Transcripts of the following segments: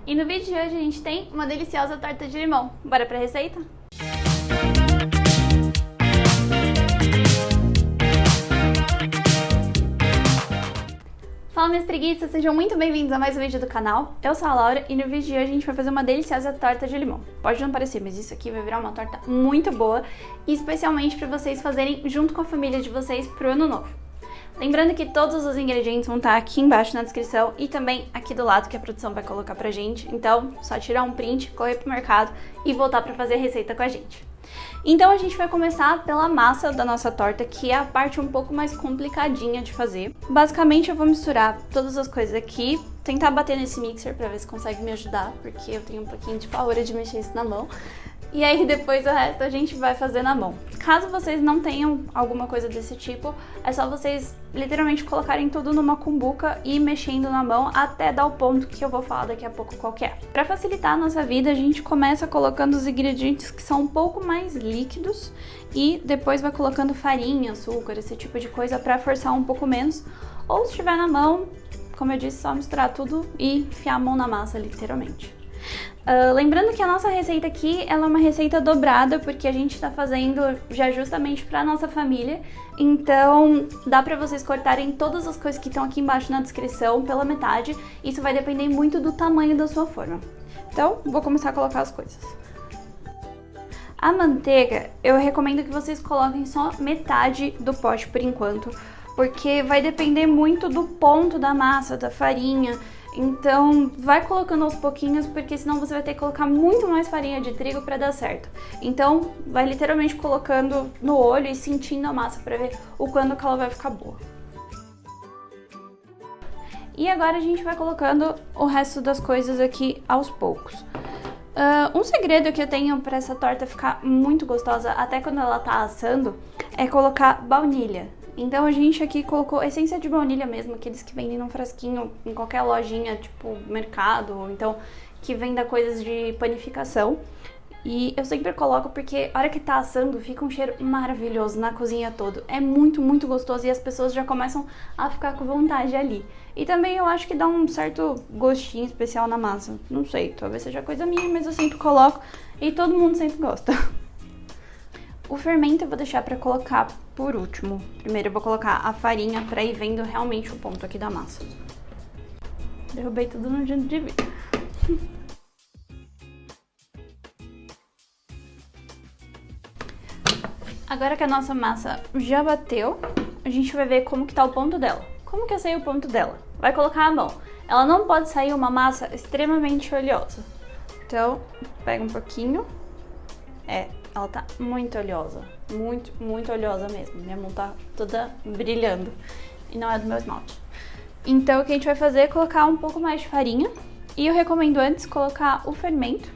E no vídeo de hoje a gente tem uma deliciosa torta de limão. Bora pra receita? Fala minhas preguiças, sejam muito bem-vindos a mais um vídeo do canal. Eu sou a Laura e no vídeo de hoje a gente vai fazer uma deliciosa torta de limão. Pode não parecer, mas isso aqui vai virar uma torta muito boa e especialmente para vocês fazerem junto com a família de vocês pro ano novo. Lembrando que todos os ingredientes vão estar aqui embaixo na descrição e também aqui do lado que a produção vai colocar pra gente. Então, só tirar um print, correr pro mercado e voltar pra fazer a receita com a gente. Então a gente vai começar pela massa da nossa torta, que é a parte um pouco mais complicadinha de fazer. Basicamente eu vou misturar todas as coisas aqui, tentar bater nesse mixer pra ver se consegue me ajudar, porque eu tenho um pouquinho de pavor de mexer isso na mão. E aí depois o resto a gente vai fazer na mão. Caso vocês não tenham alguma coisa desse tipo, é só vocês literalmente colocarem tudo numa cumbuca e ir mexendo na mão até dar o ponto que eu vou falar daqui a pouco qual que é. Para facilitar a nossa vida, a gente começa colocando os ingredientes que são um pouco mais líquidos e depois vai colocando farinha, açúcar, esse tipo de coisa para forçar um pouco menos. Ou se estiver na mão, como eu disse, só misturar tudo e enfiar a mão na massa, literalmente. Lembrando que a nossa receita aqui, ela é uma receita dobrada, porque a gente tá fazendo já justamente pra nossa família. Então, dá pra vocês cortarem todas as coisas que estão aqui embaixo na descrição pela metade. Isso vai depender muito do tamanho da sua forma. Então, vou começar a colocar as coisas. A manteiga, eu recomendo que vocês coloquem só metade do pote por enquanto, porque vai depender muito do ponto da massa, da farinha. Então, vai colocando aos pouquinhos, porque senão você vai ter que colocar muito mais farinha de trigo para dar certo. Então, vai literalmente colocando no olho e sentindo a massa para ver o quando que ela vai ficar boa. E agora a gente vai colocando o resto das coisas aqui aos poucos. Um segredo que eu tenho para essa torta ficar muito gostosa, até quando ela tá assando, é colocar baunilha. Então a gente aqui colocou essência de baunilha mesmo, aqueles que vendem num frasquinho em qualquer lojinha, tipo mercado, ou então que venda coisas de panificação. E eu sempre coloco porque a hora que tá assando fica um cheiro maravilhoso na cozinha toda. É muito, muito gostoso e as pessoas já começam a ficar com vontade ali. E também eu acho que dá um certo gostinho especial na massa. Não sei, talvez seja coisa minha, mas eu sempre coloco e todo mundo sempre gosta. O fermento eu vou deixar pra colocar por último. Primeiro eu vou colocar a farinha pra ir vendo realmente o ponto aqui da massa. Derrubei tudo no jeito de vidro. Agora que a nossa massa já bateu, a gente vai ver como que tá o ponto dela. Como que eu sei o ponto dela? Vai colocar a mão. Ela não pode sair uma massa extremamente oleosa. Então, pega um pouquinho. Ela tá muito oleosa, muito oleosa mesmo. Minha mão tá toda brilhando e não é do meu esmalte. Então o que a gente vai fazer é colocar um pouco mais de farinha. E eu recomendo antes colocar o fermento,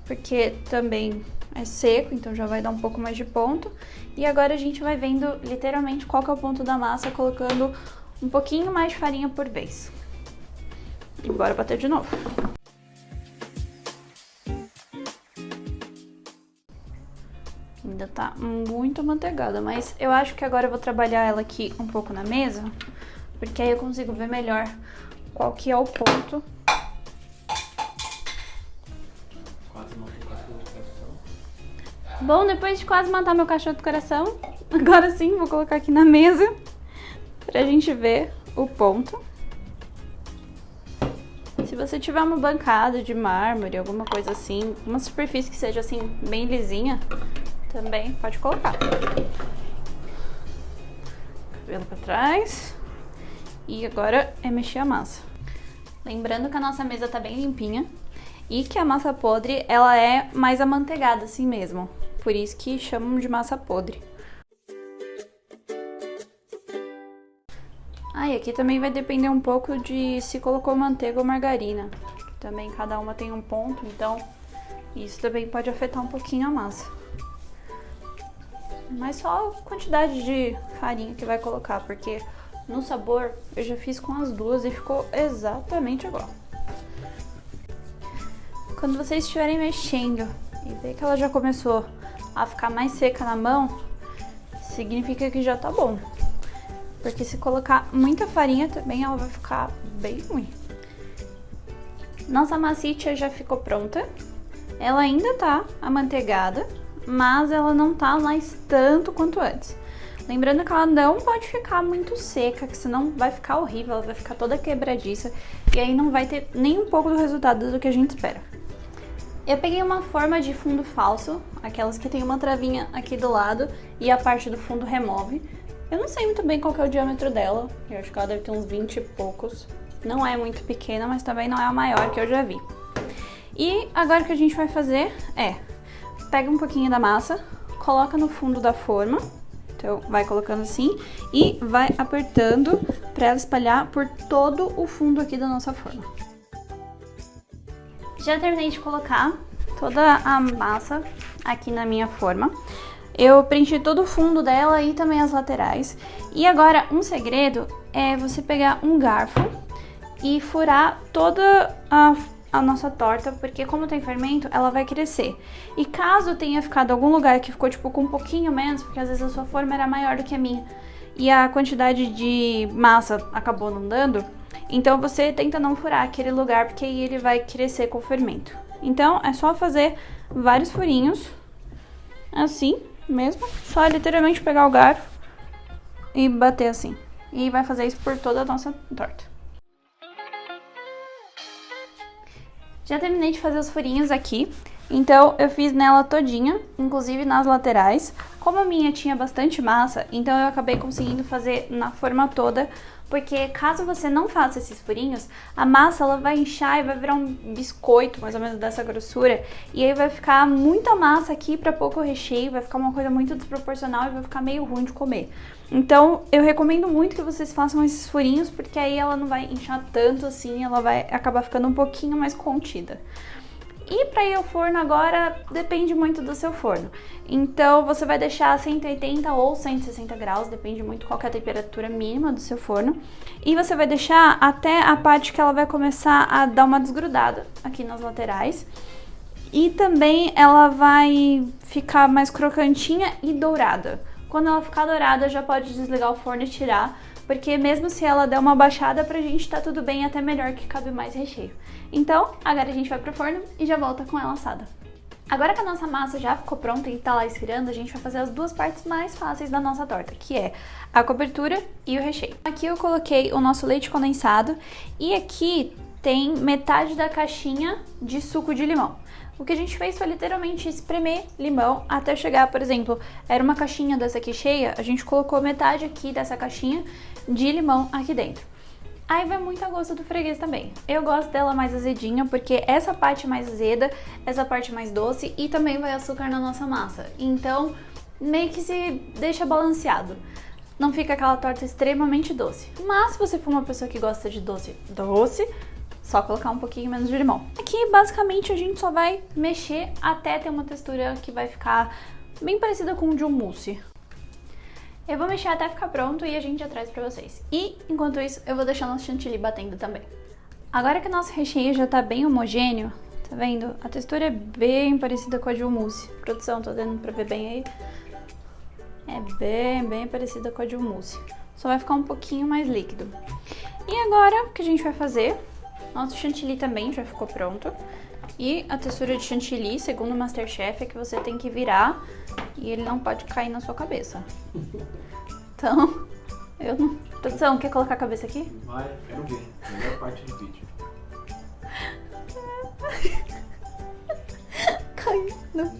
porque também é seco, então já vai dar um pouco mais de ponto. E agora a gente vai vendo literalmente qual que é o ponto da massa, colocando um pouquinho mais de farinha por vez. E bora bater de novo. Ainda tá muito amanteigada, mas eu acho que agora eu vou trabalhar ela aqui um pouco na mesa, porque aí eu consigo ver melhor qual que é o ponto. Quase matou o cachorro do coração. Bom, depois de quase matar meu cachorro do coração, agora sim vou colocar aqui na mesa pra gente ver o ponto. Se você tiver uma bancada de mármore, alguma coisa assim, uma superfície que seja assim bem lisinha, também pode colocar. Cabelo pra trás. E agora é mexer a massa. Lembrando que a nossa mesa tá bem limpinha e que a massa podre, ela é mais amanteigada assim mesmo. Por isso que chamam de massa podre. E aqui também vai depender um pouco de se colocou manteiga ou margarina. Também cada uma tem um ponto, então isso também pode afetar um pouquinho a massa. Mas só a quantidade de farinha que vai colocar, porque no sabor eu já fiz com as duas e ficou exatamente igual. Quando vocês estiverem mexendo e ver que ela já começou a ficar mais seca na mão, significa que já tá bom. Porque se colocar muita farinha também ela vai ficar bem ruim. Nossa massinha já ficou pronta. Ela ainda tá amanteigada, mas ela não tá mais tanto quanto antes. Lembrando que ela não pode ficar muito seca, que senão vai ficar horrível, ela vai ficar toda quebradiça e aí não vai ter nem um pouco do resultado do que a gente espera. Eu peguei uma forma de fundo falso, aquelas que tem uma travinha aqui do lado e a parte do fundo remove. Eu não sei muito bem qual que é o diâmetro dela, eu acho que ela deve ter uns 20 e poucos. Não é muito pequena, mas também não é a maior que eu já vi. E agora o que a gente vai fazer é, pega um pouquinho da massa, coloca no fundo da forma, então vai colocando assim e vai apertando para ela espalhar por todo o fundo aqui da nossa forma. Já terminei de colocar toda a massa aqui na minha forma. Eu preenchi todo o fundo dela e também as laterais. E agora um segredo é você pegar um garfo e furar toda a nossa torta, porque como tem fermento, ela vai crescer. E caso tenha ficado algum lugar que ficou tipo com um pouquinho menos, porque às vezes a sua forma era maior do que a minha, e a quantidade de massa acabou não dando, então você tenta não furar aquele lugar, porque aí ele vai crescer com o fermento. Então é só fazer vários furinhos, assim mesmo, só literalmente pegar o garfo e bater assim. E vai fazer isso por toda a nossa torta. Já terminei de fazer os furinhos aqui, então eu fiz nela todinha, inclusive nas laterais. Como a minha tinha bastante massa, então eu acabei conseguindo fazer na forma toda, porque caso você não faça esses furinhos, a massa ela vai inchar e vai virar um biscoito, mais ou menos dessa grossura, e aí vai ficar muita massa aqui para pouco recheio, vai ficar uma coisa muito desproporcional e vai ficar meio ruim de comer. Então eu recomendo muito que vocês façam esses furinhos, porque aí ela não vai inchar tanto assim, ela vai acabar ficando um pouquinho mais contida. E para ir ao forno agora, depende muito do seu forno. Então você vai deixar 180 ou 160 graus, depende muito qual que é a temperatura mínima do seu forno. E você vai deixar até a parte que ela vai começar a dar uma desgrudada aqui nas laterais. E também ela vai ficar mais crocantinha e dourada. Quando ela ficar dourada, já pode desligar o forno e tirar, porque mesmo se ela der uma baixada pra gente, tá tudo bem, até melhor, que cabe mais recheio. Então, agora a gente vai pro forno e já volta com ela assada. Agora que a nossa massa já ficou pronta e tá lá esfriando, a gente vai fazer as duas partes mais fáceis da nossa torta, que é a cobertura e o recheio. Aqui eu coloquei o nosso leite condensado e aqui tem metade da caixinha de suco de limão. O que a gente fez foi literalmente espremer limão até chegar, por exemplo, era uma caixinha dessa aqui cheia, a gente colocou metade aqui dessa caixinha de limão aqui dentro. Aí vai muito a gosto do freguês também. Eu gosto dela mais azedinha, porque essa parte mais azeda, essa parte mais doce e também vai açúcar na nossa massa. Então, meio que se deixa balanceado. Não fica aquela torta extremamente doce. Mas se você for uma pessoa que gosta de doce, só colocar um pouquinho menos de limão. Aqui, basicamente, a gente só vai mexer até ter uma textura que vai ficar bem parecida com o de um mousse. Eu vou mexer até ficar pronto e a gente já traz pra vocês. E, enquanto isso, eu vou deixar nosso chantilly batendo também. Agora que o nosso recheio já tá bem homogêneo, tá vendo? A textura é bem parecida com a de um mousse. Produção, tô dando pra ver bem aí? É bem parecida com a de um mousse. Só vai ficar um pouquinho mais líquido. E agora, o que a gente vai fazer? Nosso chantilly também já ficou pronto. E a textura de chantilly, segundo o Masterchef, é que você tem que virar e ele não pode cair na sua cabeça. Então, eu não... Produção, quer colocar a cabeça aqui? Vai, quero ver. Melhor parte do vídeo. Caiu. Não.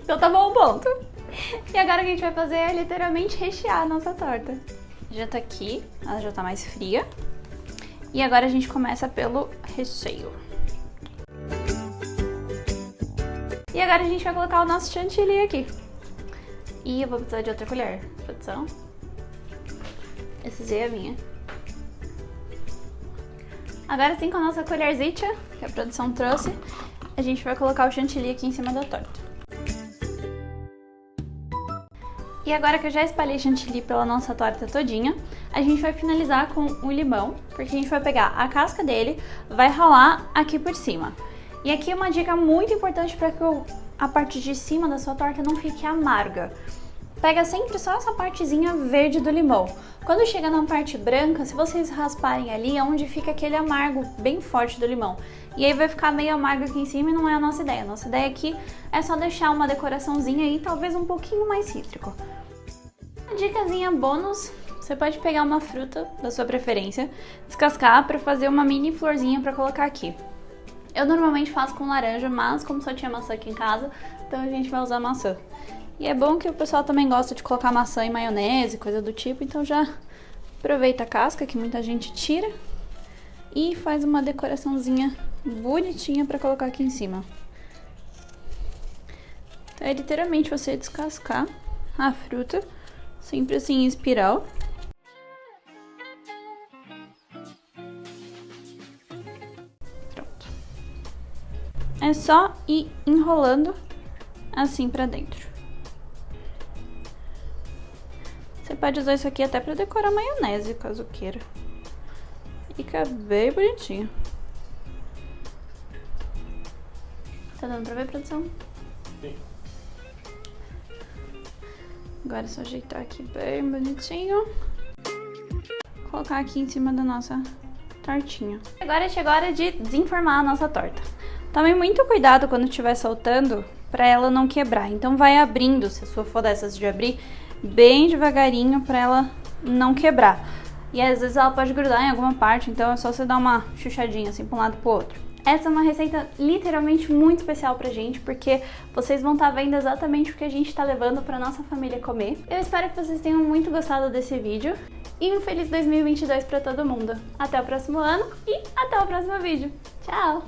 Então tá bom o ponto. E agora o que a gente vai fazer é literalmente rechear a nossa torta. Já tá aqui, ela já tá mais fria. E agora a gente começa pelo recheio. E agora a gente vai colocar o nosso chantilly aqui. E eu vou precisar de outra colher. Produção. Essa é a minha. Agora sim, com a nossa colherzita, que a produção trouxe, a gente vai colocar o chantilly aqui em cima da torta. E agora que eu já espalhei chantilly pela nossa torta todinha, a gente vai finalizar com o limão, porque a gente vai pegar a casca dele, vai ralar aqui por cima. E aqui uma dica muito importante para que a parte de cima da sua torta não fique amarga. Pega sempre só essa partezinha verde do limão. Quando chega na parte branca, se vocês rasparem ali, é onde fica aquele amargo bem forte do limão. E aí vai ficar meio amargo aqui em cima e não é a nossa ideia. A nossa ideia aqui é só deixar uma decoraçãozinha aí, talvez um pouquinho mais cítrico. Uma dicasinha bônus, você pode pegar uma fruta da sua preferência, descascar para fazer uma mini florzinha para colocar aqui. Eu normalmente faço com laranja, mas como só tinha maçã aqui em casa, então a gente vai usar maçã. E é bom que o pessoal também gosta de colocar maçã em maionese, coisa do tipo, então já aproveita a casca que muita gente tira e faz uma decoraçãozinha bonitinha para colocar aqui em cima. Então é literalmente você descascar a fruta, sempre assim em espiral. Pronto. É só ir enrolando assim pra dentro. Você pode usar isso aqui até pra decorar maionese, caso queira. Fica bem bonitinho. Tá dando pra ver, produção? Sim. Agora é só ajeitar aqui bem bonitinho. Colocar aqui em cima da nossa tortinha. Agora chegou a hora de desenformar a nossa torta. Tome muito cuidado quando estiver soltando pra ela não quebrar. Então vai abrindo, se a sua for dessas de abrir, bem devagarinho pra ela não quebrar. E às vezes ela pode grudar em alguma parte, então é só você dar uma chuchadinha assim pra um lado e pro outro. Essa é uma receita literalmente muito especial pra gente, porque vocês vão estar vendo exatamente o que a gente tá levando pra nossa família comer. Eu espero que vocês tenham muito gostado desse vídeo e um feliz 2022 pra todo mundo. Até o próximo ano e até o próximo vídeo. Tchau!